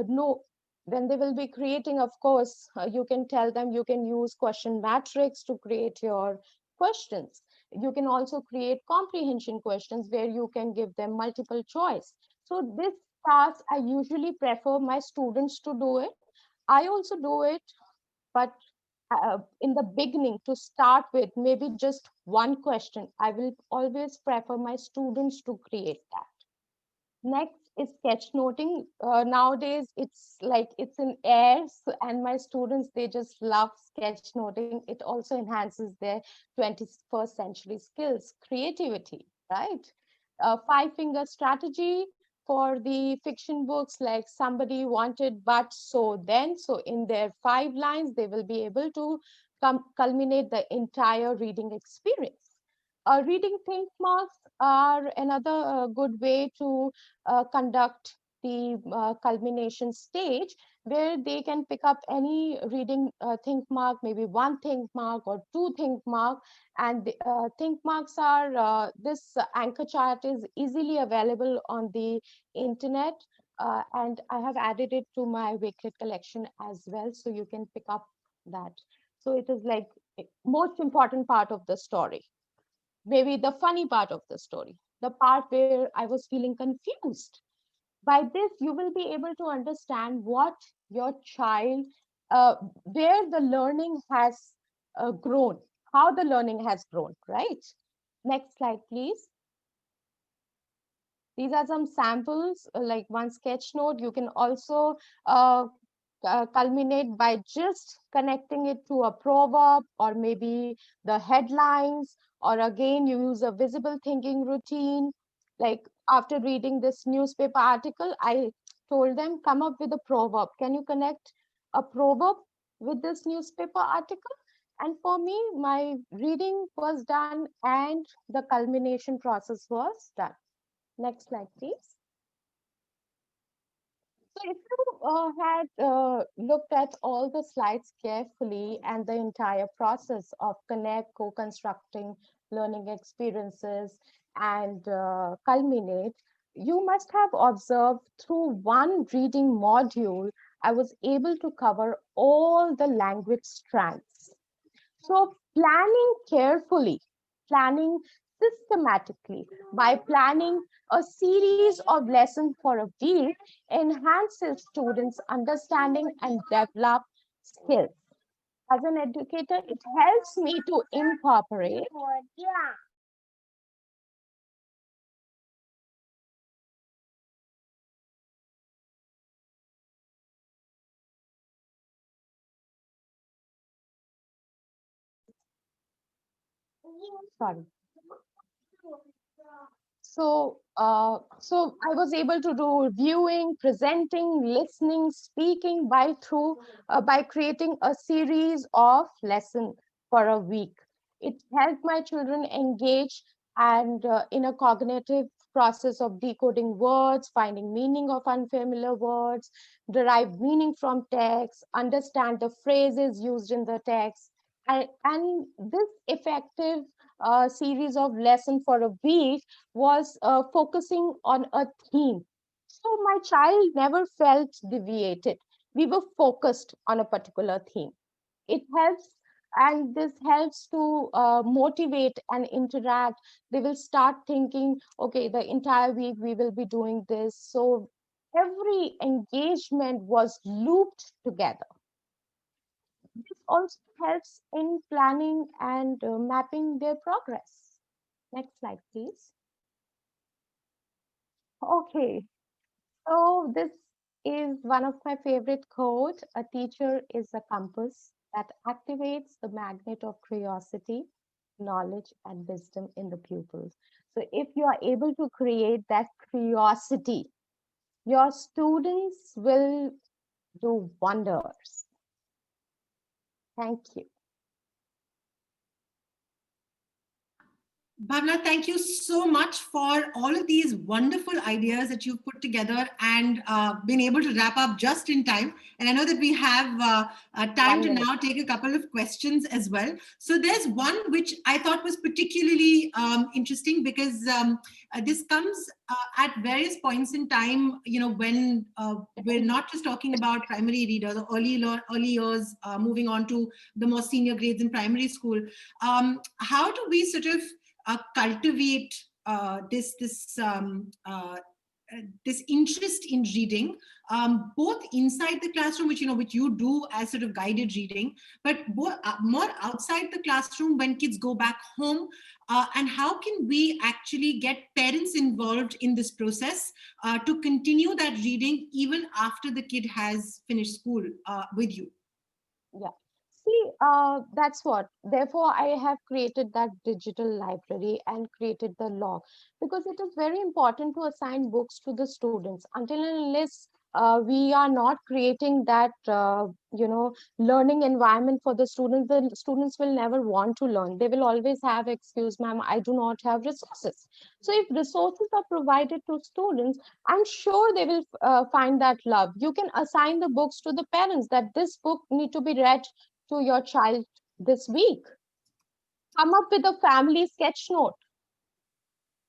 know when they will be creating. Of course, you can tell them you can use question matrix to create your questions. You can also create comprehension questions where you can give them multiple choice. So this task, I usually prefer my students to do it. I also do it, but in the beginning, to start with maybe just one question, I will always prefer my students to create that. Next is sketchnoting. Nowadays, it's like it's in air, and my students, they just love sketchnoting. It also enhances their 21st century skills, creativity, right? Five finger strategy for the fiction books, like somebody wanted but so then. So in their 5 lines, they will be able to culminate the entire reading experience. Reading think marks are another good way to conduct the culmination stage, where they can pick up any reading think mark, maybe one think mark or two think mark. And the, think marks are, this anchor chart is easily available on the internet, and I have added it to my Wakelet collection as well, so you can pick up that. So it is like most important part of the story, maybe the funny part of the story, the part where I was feeling confused. By this, you will be able to understand what your child, where the learning has grown, how the learning has grown, right? Next slide, please. These are some samples, like one sketch note. You can also culminate by just connecting it to a proverb, or maybe the headlines, or again, you use a visible thinking routine. Like after reading this newspaper article, I told them, come up with a proverb. Can you connect a proverb with this newspaper article? And for me, my reading was done and the culmination process was done. Next slide, please. So if you had looked at all the slides carefully and the entire process of connect, co-constructing learning experiences, and culminate, you must have observed through one reading module, I was able to cover all the language strands. So planning carefully, planning systematically, by planning a series of lessons for a week, enhances students' understanding and develop skills. As an educator, it helps me to incorporate sorry. So I was able to do viewing, presenting, listening, speaking by creating a series of lessons for a week. It helped my children engage and in a cognitive process of decoding words, finding meaning of unfamiliar words, derive meaning from text, understand the phrases used in the text, and this effective series of lesson for a week was focusing on a theme. So my child never felt deviated. We were focused on a particular theme. It helps, and this helps to motivate and interact. They will start thinking, okay, the entire week we will be doing this. So every engagement was looped together. This also helps in planning and mapping their progress. Next slide, please. Okay, so this is one of my favorite quote. A teacher is a compass that activates the magnet of curiosity, knowledge, and wisdom in the pupils. So if you are able to create that curiosity, your students will do wonders. Thank you. Bhavna, thank you so much for all of these wonderful ideas that you've put together and been able to wrap up just in time. And I know that we have time 1 to minute. now take a couple of questions as well. So there's one which I thought was particularly interesting because this comes at various points in time, you know, when we're not just talking about primary readers or early years, moving on to the more senior grades in primary school. How do we sort of cultivate this interest in reading, both inside the classroom, which you do as sort of guided reading, but more outside the classroom when kids go back home, and how can we actually get parents involved in this process to continue that reading even after the kid has finished school with you? Yeah. See, that's what. Therefore, I have created that digital library and created the log because it is very important to assign books to the students. Until and unless we are not creating that, learning environment for the students will never want to learn. They will always have excuse, ma'am, I do not have resources. So if resources are provided to students, I'm sure they will find that love. You can assign the books to the parents that this book need to be read to your child this week. Come up with a family sketch note.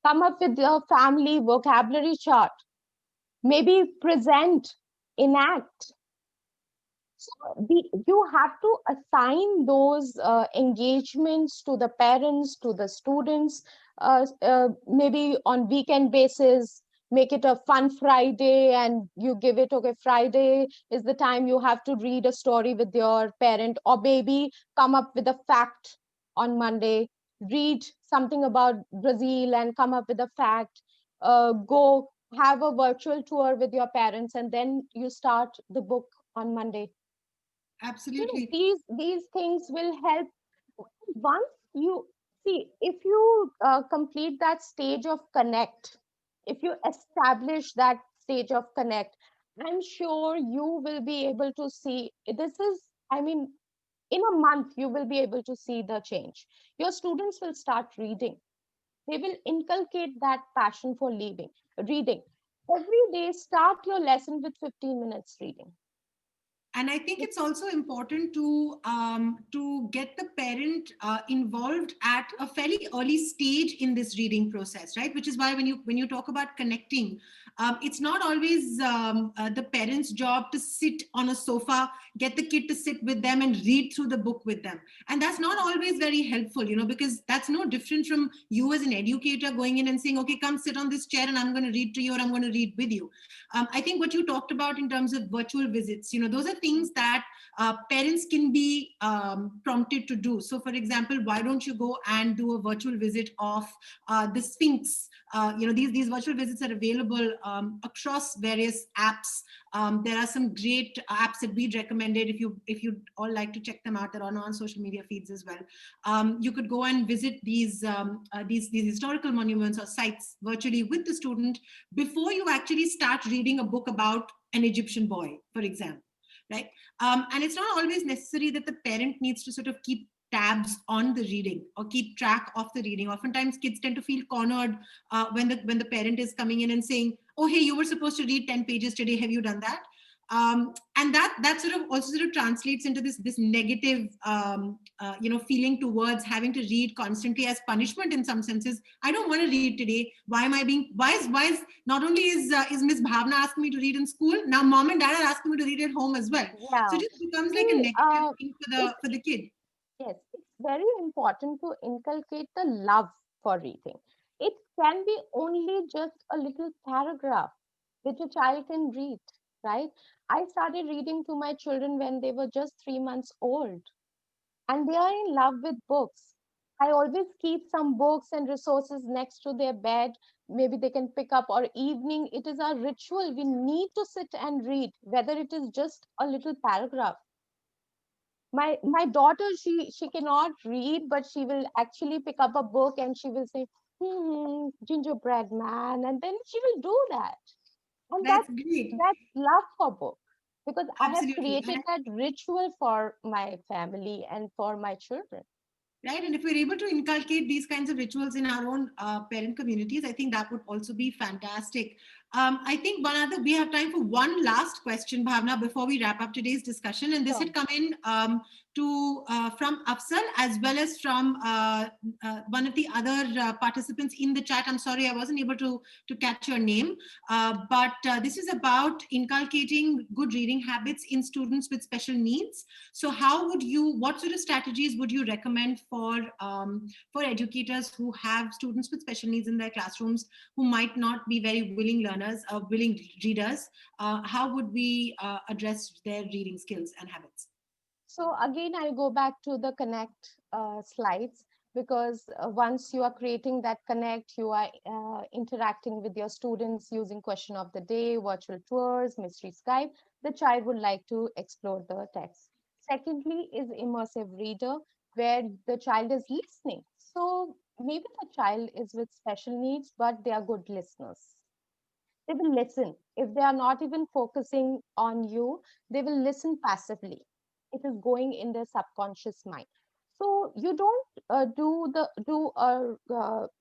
Come up with a family vocabulary chart. Maybe present, enact. So you have to assign those engagements to the parents, to the students, maybe on weekend basis. Make it a fun Friday, and you give it, okay, Friday is the time you have to read a story with your parent, or maybe come up with a fact on Monday. Read something about Brazil and come up with a fact. Go have a virtual tour with your parents, and then you start the book on Monday. Absolutely. These things will help. Once you see, if you complete that stage of connect, if you establish that stage of connect, I'm sure you will be able to see. This is, I mean, in a month you will be able to see the change. Your students will start reading. They will inculcate that passion for reading. Every day start your lesson with 15 minutes reading. And I think it's also important to get the parent involved at a fairly early stage in this reading process, right? Which is why when you talk about connecting, it's not always the parent's job to sit on a sofa, get the kid to sit with them and read through the book with them, and that's not always very helpful, because that's no different from you as an educator going in and saying, okay, come sit on this chair and I'm going to read to you, or I'm going to read with you. I think what you talked about in terms of virtual visits, those are things that parents can be prompted to do. So, for example, why don't you go and do a virtual visit of the Sphinx? These virtual visits are available across various apps. There are some great apps that we'd recommended if you all like to check them out. They're on social media feeds as well. You could go and visit these historical monuments or sites virtually with the student before you actually start reading a book about an Egyptian boy, for example, right? And it's not always necessary that the parent needs to sort of keep tabs on the reading or keep track of the reading. Oftentimes kids tend to feel cornered when the parent is coming in and saying, oh, hey, you were supposed to read 10 pages today, have you done that? And that sort of also sort of translates into this negative feeling towards having to read constantly as punishment in some senses. I don't want to read today. Why am I being why is not only is Miss Bhavna asking me to read in school, now mom and dad are asking me to read at home as well. So Yeah. it just becomes like a See, negative thing it for the kid. yes, it's very important to inculcate the love for reading. It can be only just a little paragraph which a child can read, right? I started reading to my children when they were just 3 months old, and they are in love with books. I always keep some books and resources next to their bed. Maybe they can pick up, or evening. It is our ritual. We need to sit and read, whether it is just a little paragraph. My daughter, she cannot read, but she will actually pick up a book and she will say, gingerbread man, and then she will do that. And That's great. that's love for book, because I have Absolutely. created that ritual for my family and for my children. Right. And if we're able to inculcate these kinds of rituals in our own parent communities, I think that would also be fantastic. I think we have time for one last question, Bhavna, before we wrap up today's discussion. And this So had come in from Afsal, as well as from one of the other participants in the chat. I'm sorry, I wasn't able to catch your name. But this is about inculcating good reading habits in students with special needs. So what sort of strategies would you recommend for educators who have students with special needs in their classrooms who might not be very willing learners or willing readers? How would we address their reading skills and habits? So again, I'll go back to the connect slides, because once you are creating that connect, you are interacting with your students using question of the day, virtual tours, mystery Skype. The child would like to explore the text. Secondly is immersive reader, where the child is listening. So maybe the child is with special needs, but they are good listeners. They will listen. If they are not even focusing on you, they will listen passively. It is going in their subconscious mind. So you don't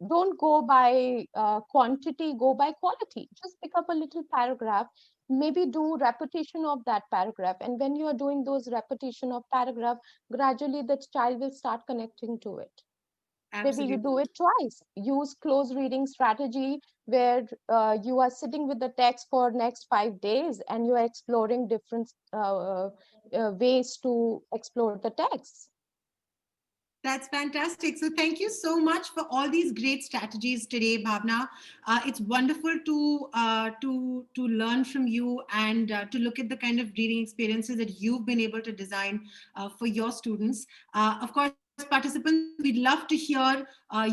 don't go by quantity, go by quality. Just pick up a little paragraph, maybe do repetition of that paragraph, and when you are doing those repetition of paragraph, gradually the child will start connecting to it. Maybe you do Absolutely. it twice. Use close reading strategy, where you are sitting with the text for next 5 days and you are exploring different ways to explore the text. That's fantastic. So thank you so much for all these great strategies today, Bhavna. It's wonderful to learn from you and to look at the kind of reading experiences that you've been able to design for your students. Of course, participants, we'd love to hear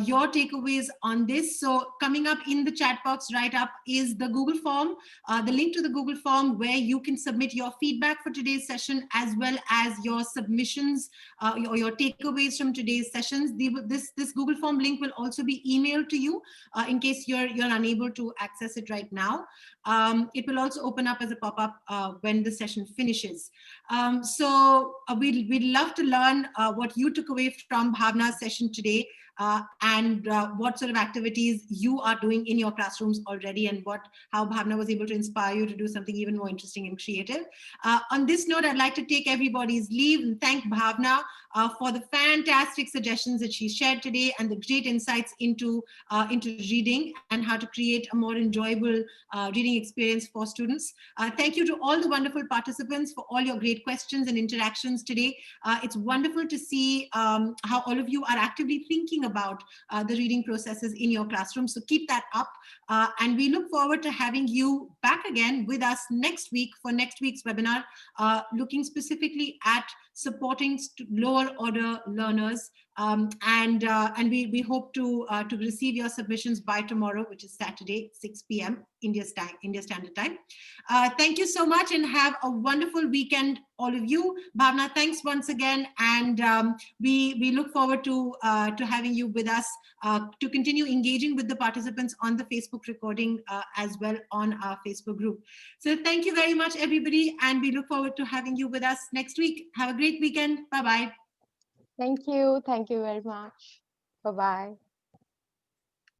your takeaways on this. So coming up in the chat box right up is the Google form, the link to the Google form where you can submit your feedback for today's session as well as your submissions or your takeaways from today's sessions. This Google form link will also be emailed to you in case you're unable to access it right now. It will also open up as a pop-up when the session finishes. We'd love to learn what you took away from Bhavna's session today, and what sort of activities you are doing in your classrooms already, and how Bhavna was able to inspire you to do something even more interesting and creative. On this note, I'd like to take everybody's leave and thank Bhavna for the fantastic suggestions that she shared today and the great insights into reading and how to create a more enjoyable reading experience for students. Thank you to all the wonderful participants for all your great questions and interactions today. It's wonderful to see how all of you are actively thinking about the reading processes in your classroom. So keep that up. And we look forward to having you back again with us next week for next week's webinar, looking specifically at supporting lower order learners. And we hope to receive your submissions by tomorrow, which is Saturday, 6 p.m. India Standard Time. Thank you so much and have a wonderful weekend, all of you. Bhavna, thanks once again. And we look forward to having you with us to continue engaging with the participants on the Facebook recording as well on our Facebook group. So thank you very much, everybody. And we look forward to having you with us next week. Have a great weekend. Bye-bye. Thank you. Thank you very much. Bye bye.